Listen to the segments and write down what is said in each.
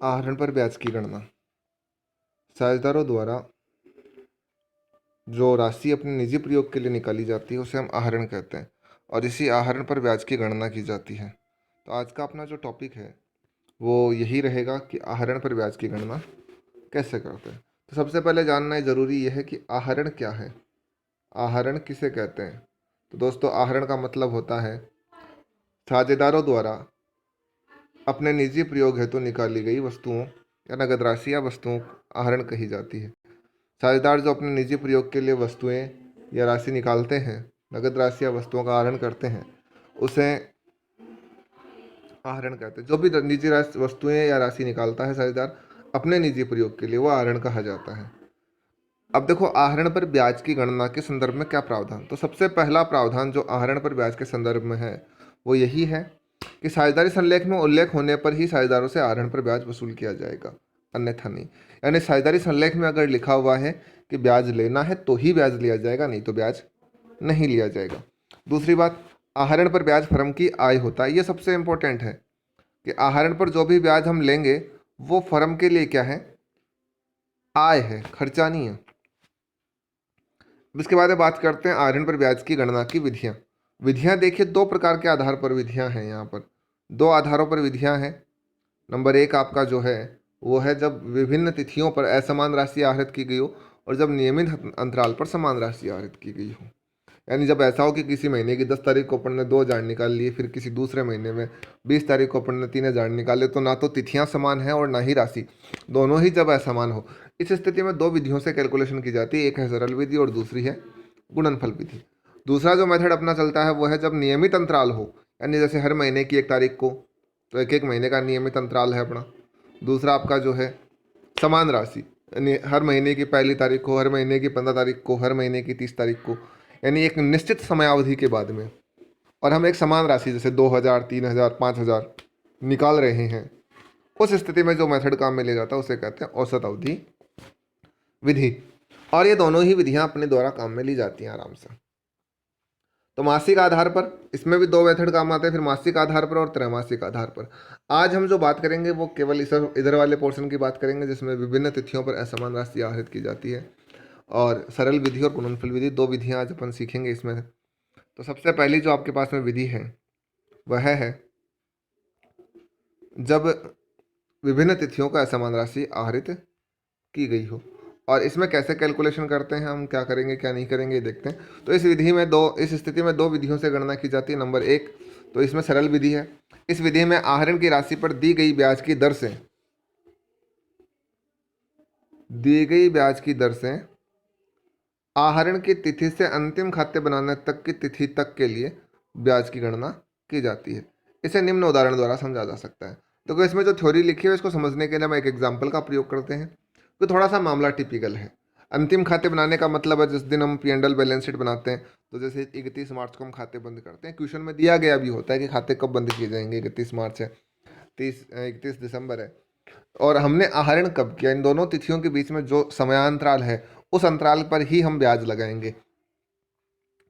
आहरण पर ब्याज की गणना। साझेदारों द्वारा जो राशि अपने निजी प्रयोग के लिए निकाली जाती है उसे हम आहरण कहते हैं और इसी आहरण पर ब्याज की गणना की जाती है। तो आज का अपना जो टॉपिक है वो यही रहेगा कि आहरण पर ब्याज की गणना कैसे करते हैं। तो सबसे पहले जानना ज़रूरी यह है कि आहरण क्या है, आहरण किसे कहते हैं। तो दोस्तों, आहरण का मतलब होता है साझेदारों द्वारा अपने निजी प्रयोग हेतु निकाली गई वस्तुओं या नगद राशि या वस्तुओं आहरण कही जाती है। साझेदार जो अपने निजी प्रयोग के लिए वस्तुएं या राशि निकालते हैं, नगद राशि या वस्तुओं का आहरण करते हैं, उसे आहरण कहते हैं। जो भी निजी वस्तुएं या राशि निकालता है साझेदार अपने निजी प्रयोग के लिए, वो आहरण कहा जाता है। अब देखो, आहरण पर ब्याज की गणना के संदर्भ में क्या प्रावधान। तो सबसे पहला प्रावधान जो आहरण पर ब्याज के संदर्भ में है वो यही है कि साझेदारी संलेख में उल्लेख होने पर ही साझेदारों से आहरण पर ब्याज वसूल किया जाएगा, अन्यथा नहीं। यानी साझेदारी संलेख में अगर लिखा हुआ है कि ब्याज लेना है तो ही ब्याज लिया जाएगा, नहीं तो ब्याज नहीं लिया जाएगा। दूसरी बात, आहरण पर ब्याज फर्म की आय होता है। ये सबसे इंपॉर्टेंट है कि आहरण पर जो भी ब्याज हम लेंगे वो फर्म के लिए क्या है, आय है, खर्चा नहीं है। इसके बाद में बात करते हैं आहरण पर ब्याज की गणना की विधियां। विधियां देखिए, दो प्रकार के आधार पर विधियां हैं। यहाँ पर दो आधारों पर विधियां हैं। नंबर एक आपका जो है वो है जब विभिन्न तिथियों पर असमान राशि आहरित की गई हो और जब नियमित अंतराल पर समान राशि आहरित की गई हो। यानी जब ऐसा हो कि किसी महीने की 10 तारीख को अपन ने 2,000 निकाल लिए, फिर किसी दूसरे महीने में 20 तारीख को अपन ने 3,000 निकाले, तो ना तो तिथियां समान हैं और ना ही राशि, दोनों ही जब असमान हो। इस स्थिति में दो विधियों से कैलकुलेशन की जाती है, एक है सरल विधि और दूसरी है गुणनफल विधि। दूसरा जो मेथड अपना चलता है वो है जब नियमित अंतराल हो, यानी जैसे हर महीने की 1 तारीख को, तो एक एक महीने का नियमित अंतराल है अपना। दूसरा आपका जो है समान राशि, यानी हर महीने की 1 तारीख को, हर महीने की 15 तारीख को, हर महीने की 30 तारीख को, यानी एक निश्चित समयावधि के बाद में, और हम एक समान राशि जैसे 2,000, 3,000, 5,000 निकाल रहे हैं। उस स्थिति में जो मेथड काम में ले जाता है उसे कहते हैं औसत अवधि विधि। और ये दोनों ही विधियां अपने द्वारा काम में ली जाती हैं आराम से। तो मासिक आधार पर इसमें भी दो मेथड काम आते हैं, फिर मासिक आधार पर और त्रैमासिक आधार पर। आज हम जो बात करेंगे वो केवल इधर वाले पोर्शन की बात करेंगे जिसमें विभिन्न तिथियों पर असमान राशि आहरित की जाती है। और सरल विधि और गुणनफल विधि, दो विधियां आज अपन सीखेंगे इसमें। तो सबसे पहली जो आपके पास में विधि है वह है जब विभिन्न तिथियों का असमान राशि आहरित की गई हो। और इसमें कैसे कैलकुलेशन करते हैं, हम क्या करेंगे क्या नहीं करेंगे देखते हैं। तो इस स्थिति में दो विधियों से गणना की जाती है। नंबर एक, तो इसमें सरल विधि है। इस विधि में आहरण की राशि पर दी गई ब्याज की दर से आहरण की तिथि से अंतिम खाते बनाने तक की तिथि तक के लिए ब्याज की गणना की जाती है। इसे निम्न उदाहरण द्वारा समझा जा सकता है। तो इसमें जो थ्योरी लिखी है इसको समझने के लिए हम एक एग्जाम्पल का प्रयोग करते हैं। तो थोड़ा सा मामला टिपिकल है। अंतिम खाते बनाने का मतलब है जिस दिन हम P&L बैलेंस शीट बनाते हैं, तो जैसे 31 मार्च को हम खाते बंद करते हैं, क्वेश्चन में दिया गया भी होता है कि खाते कब बंद किए जाएंगे, 31 मार्च है, 31 दिसंबर है, और हमने आहरण कब किया, इन दोनों तिथियों के बीच में जो समयांतराल है उस अंतराल पर ही हम ब्याज लगाएंगे।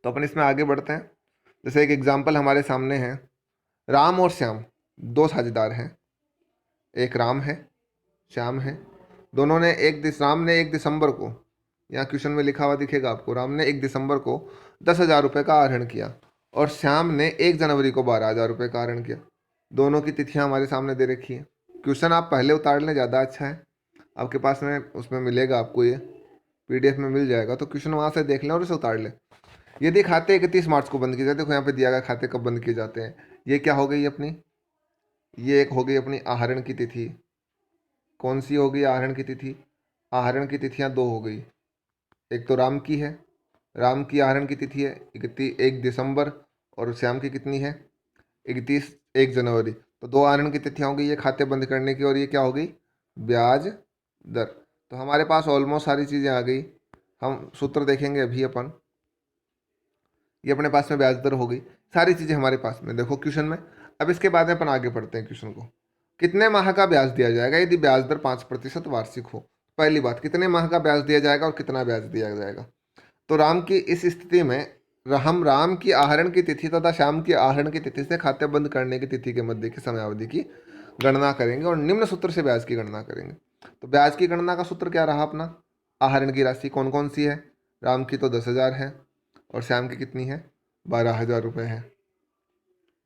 तो अपन इसमें आगे बढ़ते हैं। जैसे एक एग्जाम्पल हमारे सामने है, राम और श्याम दो साझेदार हैं। एक राम है, श्याम है। दोनों ने राम ने 1 दिसंबर को, यहाँ क्वेश्चन में लिखा हुआ दिखेगा आपको, राम ने 1 दिसंबर को 10,000 रुपये का आहरण किया और श्याम ने 1 जनवरी को 12,000 रुपये का आहरण किया। दोनों की तिथियां हमारे सामने दे रखी है। क्वेश्चन आप पहले उतार लें, ज़्यादा अच्छा है। आपके पास में उसमें मिलेगा, आपको ये PDF में मिल जाएगा, तो क्वेश्चन वहाँ से देख लें और इसे उतार लें। यदि खाते 31 मार्च को बंद किए जाते, देखो यहाँ पे दिया गया खाते कब बंद किए जाते हैं। ये क्या हो गई अपनी, ये एक हो गई अपनी आहरण की तिथि। कौन सी हो गई आहरण की तिथि, आहरण की तिथियां दो हो गई। एक तो राम की है, राम की आहरण की तिथि है 1 दिसंबर, और श्याम की कितनी है 1 जनवरी। तो दो आहरण की तिथियां हो गई, ये खाते बंद करने की, और ये क्या हो गई, ब्याज दर। तो हमारे पास ऑलमोस्ट सारी चीज़ें आ गई। हम सूत्र देखेंगे अभी अपन। ये अपने पास में ब्याज दर हो गई, सारी चीज़ें हमारे पास में देखो क्वेश्चन में। अब इसके बाद में अपन आगे बढ़ते हैं क्वेश्चन को। कितने माह का ब्याज दिया जाएगा यदि ब्याज दर 5% वार्षिक हो। पहली बात, कितने माह का ब्याज दिया जाएगा और कितना ब्याज दिया जाएगा। तो राम की इस स्थिति में हम राम की आहरण की तिथि तथा श्याम की आहरण की तिथि से खाते बंद करने की तिथि के मध्य की समयावधि की गणना करेंगे और निम्न सूत्र से ब्याज की गणना करेंगे। तो ब्याज की गणना का सूत्र क्या रहा अपना? आहरण की राशि कौन कौन सी है? राम की तो 10,000 है और श्याम की कितनी है? 12,000 रुपये है,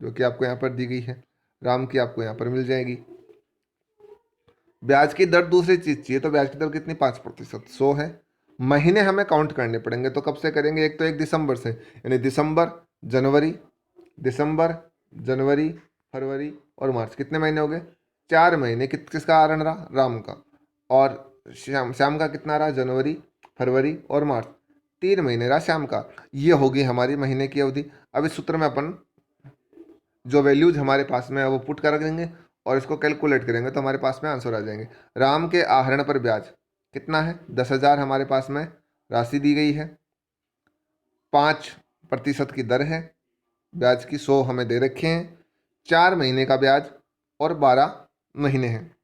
जो कि आपको यहाँ पर दी गई है। राम की आपको यहाँ पर मिल जाएगी। ब्याज की दर दूसरी चीज चाहिए, तो ब्याज की दर कितनी? 5%, 100 है। महीने हमें काउंट करने पड़ेंगे, तो कब से करेंगे? एक तो 1 दिसंबर से, यानी दिसंबर, जनवरी, फरवरी और मार्च। कितने महीने हो गए? 4 महीने। किसका आहरण रहा? राम का। और श्याम का कितना रहा? जनवरी, फरवरी और मार्च। 3 महीने रहा श्याम का। ये होगी हमारी महीने की अवधि। अब इस सूत्र में अपन जो वैल्यूज हमारे पास में है वो पुट कर देंगे और इसको कैलकुलेट करेंगे, तो हमारे पास में आंसर आ जाएंगे। राम के आहरण पर ब्याज कितना है? 10,000 हमारे पास में राशि दी गई है। 5% की दर है ब्याज की, 100 हमें दे रखे हैं। 4 महीने का ब्याज और 12 महीने हैं।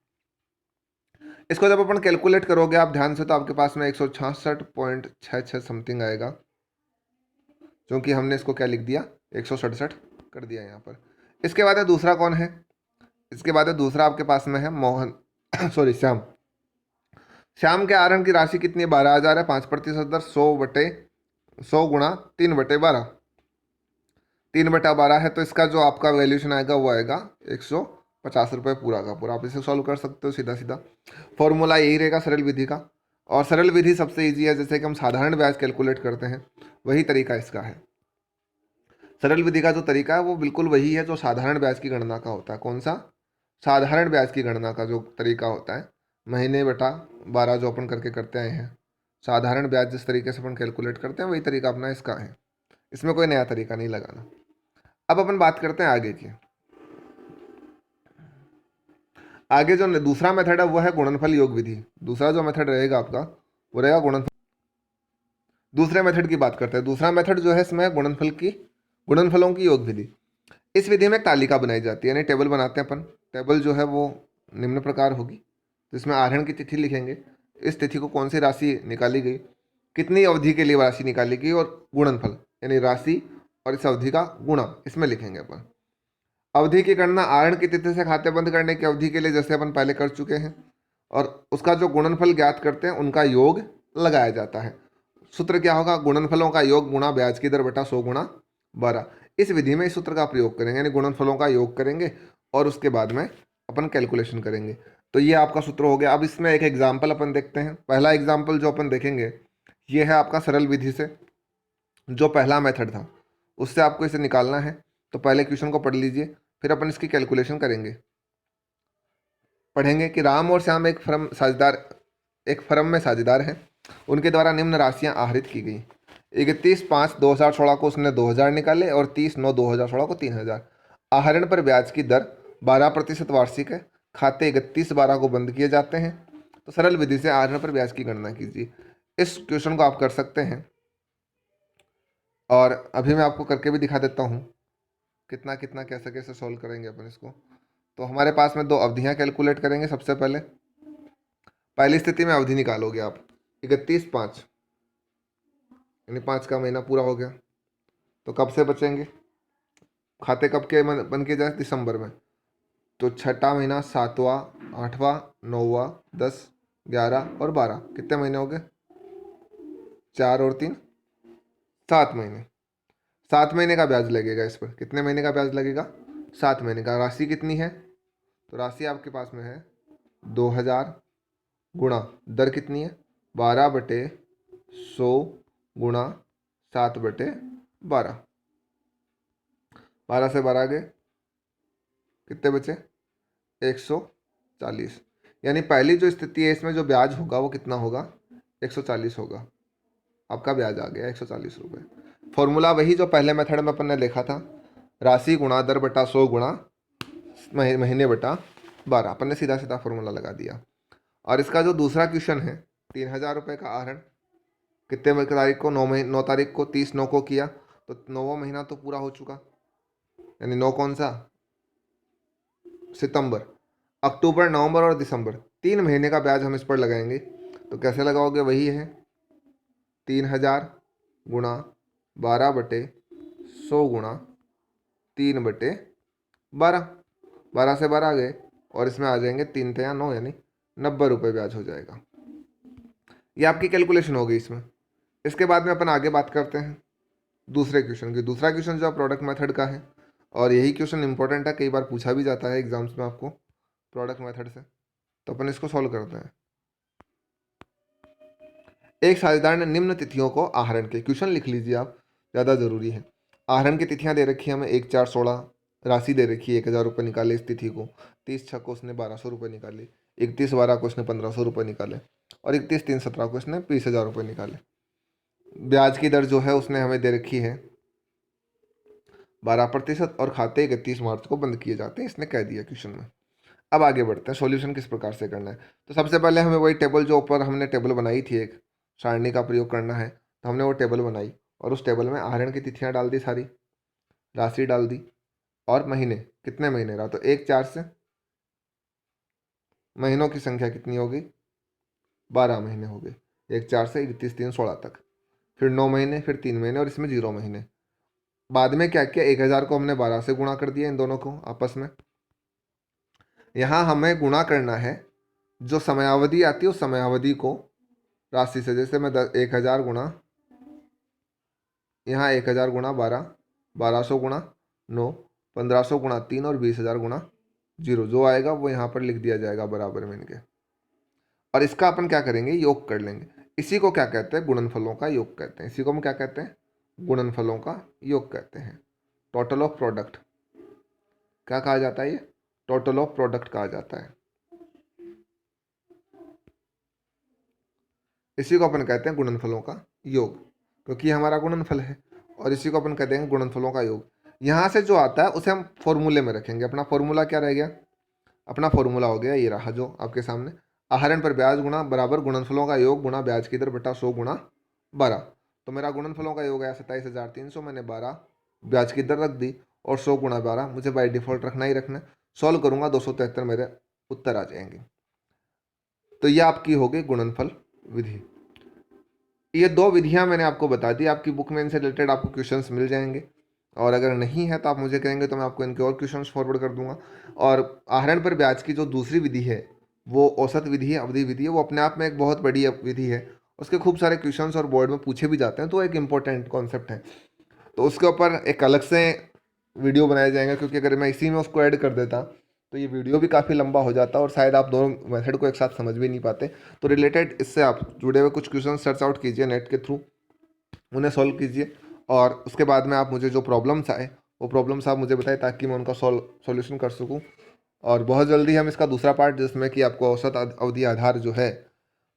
इसको जब अपन कैलकुलेट करोगे आप ध्यान से, तो आपके पास में 166.66 समथिंग आएगा, क्योंकि हमने इसको क्या लिख दिया? 167 कर दिया यहाँ पर। इसके बाद है दूसरा कौन है? इसके बाद है दूसरा आपके पास में है मोहन सॉरी श्याम। श्याम के आहरण की राशि कितनी है? 12,000 है। 5% दर 100 गुणा 3/12, 3/12 है। तो इसका जो आपका वैल्यूशन आएगा वो आएगा 150 रुपये पूरा का पूरा। आप इसे सॉल्व कर सकते हो सीधा सीधा। फॉर्मूला यही रहेगा सरल विधि का, और सरल विधि सबसे ईजी है। जैसे कि हम साधारण ब्याज कैलकुलेट करते हैं, वही तरीका इसका है। सरल विधि का जो तरीका है वो बिल्कुल वही है जो साधारण ब्याज की गणना का होता है। कौन सा? साधारण ब्याज की गणना का जो तरीका होता है, महीने बटा 12 जो अपन करके करते आए हैं। साधारण ब्याज जिस तरीके से अपन कैलकुलेट करते हैं वही तरीका अपना इसका है। इसमें कोई नया तरीका नहीं लगाना। अब अपन बात करते हैं आगे की। आगे जो दूसरा मेथड है वो है गुणनफल योग विधि। दूसरा जो मेथड रहेगा आपका वो रहेगा गुणनफल। दूसरे मेथड की बात करते हैं। दूसरा मेथड जो है इसमें गुणनफलों की योग विधि। इस विधि में एक तालिका बनाई जाती है, यानी टेबल बनाते हैं अपन। टेबल जो है वो निम्न प्रकार होगी, जिसमें आहरण की तिथि लिखेंगे, इस तिथि को कौन सी राशि निकाली गई, कितनी अवधि के लिए राशि निकाली गई, और गुणनफल यानी राशि और इस अवधि का गुणा इसमें लिखेंगे अपन। अवधि की गणना आहरण की तिथि से खाते बंद करने की अवधि के लिए जैसे अपन पहले कर चुके हैं, और उसका जो गुणनफल ज्ञात करते हैं उनका योग लगाया जाता है। सूत्र क्या होगा? गुणनफलों का योग गुणा ब्याज की दर बटा 100 गुणा 12। इस विधि में इस सूत्र का प्रयोग करेंगे, यानी गुणनफलों का योग करेंगे और उसके बाद में अपन कैलकुलेशन करेंगे। तो ये आपका सूत्र हो गया। अब इसमें एक एग्जाम्पल अपन देखते हैं। पहला एग्जाम्पल जो अपन देखेंगे ये है आपका सरल विधि से, जो पहला मेथड था उससे आपको इसे निकालना है। तो पहले क्वेश्चन को पढ़ लीजिए, फिर अपन इसकी कैलकुलेशन करेंगे। पढ़ेंगे कि राम और श्याम एक फर्म में साझेदार हैं। उनके द्वारा निम्न राशियां आहरित की गई। 31/5/2016 को उसने 2,000 निकाले और 30/9/2016 को 3,000। आहरण पर ब्याज की दर 12% वार्षिक है। खाते 31/12 को बंद किए जाते हैं। तो सरल विधि से आहरण पर ब्याज की गणना कीजिए। इस क्वेश्चन को आप कर सकते हैं, और अभी मैं आपको करके भी दिखा देता हूँ कितना कितना कैसे कैसे सॉल्व करेंगे अपन इसको। तो हमारे पास में दो अवधियाँ कैलकुलेट करेंगे। सबसे पहले पहली स्थिति में अवधि निकालोगे आप 31/5, यानी 5 का महीना पूरा हो गया। तो कब से बचेंगे? खाते कब के बन के जाए? दिसंबर में। तो छठा महीना, सातवां, आठवां, नौवां, 10, 11 और 12, कितने महीने हो गए? 4 और 3, 7 महीने। 7 महीने का ब्याज लगेगा इस पर। कितने महीने का ब्याज लगेगा? 7 महीने का। राशि कितनी है? तो राशि आपके पास में है 2,000 गुणा दर कितनी है? 12/100 गुणा 7/12। 12 से 12 गए, कितने बचे? 140। यानी पहली जो स्थिति है इसमें जो ब्याज होगा वो कितना होगा? 140 होगा। आपका ब्याज आ गया 140 रुपये। फॉर्मूला वही जो पहले मेथड में अपन ने देखा था, राशि गुणा दर बटा 100 गुणा महीने बटा 12। अपन ने सीधा सीधा फॉर्मूला लगा दिया। और इसका जो दूसरा क्वेश्चन है, 3,000 रुपये का आहरण कितने तारीख को? 9 तारीख को। 30/9 को किया, तो 9वां महीना तो पूरा हो चुका, यानी 9 कौन सा? सितंबर। अक्टूबर, नवंबर और दिसंबर, 3 महीने का ब्याज हम इस पर लगाएंगे। तो कैसे लगाओगे? वही है 3,000 गुणा 12/100 गुणा 3/12। 12 से 12 गए और इसमें आ जाएंगे 3 या 9 यानी 90 रुपये ब्याज हो जाएगा। ये आपकी कैलकुलेशन हो गई इसमें। इसके बाद में अपन आगे बात करते हैं दूसरे क्वेश्चन की। दूसरा क्वेश्चन जो प्रोडक्ट मेथड का है, और यही क्वेश्चन इंपॉर्टेंट है, कई बार पूछा भी जाता है एग्जाम्स में आपको प्रोडक्ट मेथड से। तो अपन इसको सॉल्व करते हैं। एक साझेदार ने निम्न तिथियों को आहरण के, क्वेश्चन लिख लीजिए आप, ज़्यादा जरूरी है। आहरण की तिथियां दे रखी है हमें 1/4/16, राशि दे रखी है 1000 रुपये निकाले इस तिथि को, 30/6 को उसने 1200 रुपये निकाले, 31/12 को उसने 1500 रुपये निकाले, और 31/3/17 को इसने 20,000 रुपये निकाले। ब्याज की दर जो है उसने हमें दे रखी है 12%, और खाते 31 मार्च को बंद किए जाते हैं, इसने कह दिया क्वेश्चन में। अब आगे बढ़ते हैं, सॉल्यूशन किस प्रकार से करना है। तो सबसे पहले हमें वही टेबल जो ऊपर हमने टेबल बनाई थी, एक सारणी का प्रयोग करना है। तो हमने वो टेबल बनाई और उस टेबल में आहरण की तिथियां डाल दी, सारी राशि डाल दी, और महीने, कितने महीने रहा, तो 1/4 से महीनों की संख्या कितनी होगी, 12 महीने हो गए। 1/4 से 31/3/16 तक, फिर 9 महीने, फिर 3 महीने, और इसमें 0 महीने। बाद में क्या किया, 1000 को हमने 12 से गुणा कर दिया इन दोनों को आपस में। यहाँ हमें गुणा करना है जो समयावधि आती है उस समयावधि को राशि से। जैसे मैं 1000 गुणा, यहाँ 1000 गुणा 12, 1200 गुणा 9, 1500 गुणा 3, और 20,000 गुणा 0, जो आएगा वो यहाँ पर लिख दिया जाएगा बराबर में इनके। और इसका अपन क्या करेंगे, योग कर लेंगे। इसी को क्या कहते हैं, गुणनफलों का योग कहते हैं। इसी को हम क्या कहते हैं, गुणनफलों का योग कहते हैं। टोटल ऑफ प्रोडक्ट क्या कहा जाता है, ये टोटल ऑफ प्रोडक्ट कहा जाता है। इसी को अपन कहते हैं गुणनफलों का योग, क्योंकि हमारा गुणनफल है, और इसी को अपन कहते हैं गुणनफलों का योग। यहाँ से जो आता है उसे हम फॉर्मूले में रखेंगे। अपना फॉर्मूला क्या रह गया, अपना फॉर्मूला हो गया ये रहा जो आपके सामने, आहरण पर ब्याज गुणा बराबर गुणनफलों का योग गुणा ब्याज की दर बटा 100 गुणा 12। तो मेरा गुणनफलों का योग है 27,300, मैंने 12 ब्याज की दर रख दी, और 100 गुणा 12 मुझे बाई डिफॉल्ट रखना ही रखना है। सॉल्व करूंगा 273 मेरे उत्तर आ जाएंगे। तो ये आपकी हो गई गुणनफल विधि। ये 2 विधियां मैंने आपको बता दी, आपकी बुक में इनसे रिलेटेड आपको क्वेश्चंस मिल जाएंगे, और अगर नहीं है तो आप मुझे कहेंगे तो मैं आपको इनके और क्वेश्चंस फॉरवर्ड कर दूंगा। और आहरण पर ब्याज की जो दूसरी विधि है वो औसत विधि है, अवधि विधि है, वो अपने आप में एक बहुत बड़ी विधि है। उसके खूब सारे क्वेश्चंस और बोर्ड में पूछे भी जाते हैं, तो एक इंपॉर्टेंट कॉन्सेप्ट है। तो उसके ऊपर एक अलग से वीडियो बनाया जाएगा, क्योंकि अगर मैं इसी में उसको ऐड कर देता तो ये वीडियो भी काफ़ी लंबा हो जाता और शायद आप दोनों मेथड को एक साथ समझ भी नहीं पाते। तो रिलेटेड इससे आप जुड़े हुए कुछ क्वेश्चन सर्च आउट कीजिए नेट के थ्रू, उन्हें सॉल्व कीजिए, और उसके बाद में आप मुझे जो प्रॉब्लम्स आए वो प्रॉब्लम्स आप मुझे बताएं, ताकि मैं उनका सॉल्यूशन कर सकूं। और बहुत जल्दी हम इसका दूसरा पार्ट, जिसमें कि आपको औसत अवधि आधार जो है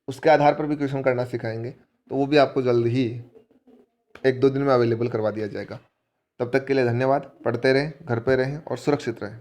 उसके आधार पर भी क्वेश्चन करना सिखाएंगे, तो वो भी आपको जल्द ही 1-2 दिन में अवेलेबल करवा दिया जाएगा। तब तक के लिए धन्यवाद। पढ़ते रहें, घर पे रहें और सुरक्षित रहें।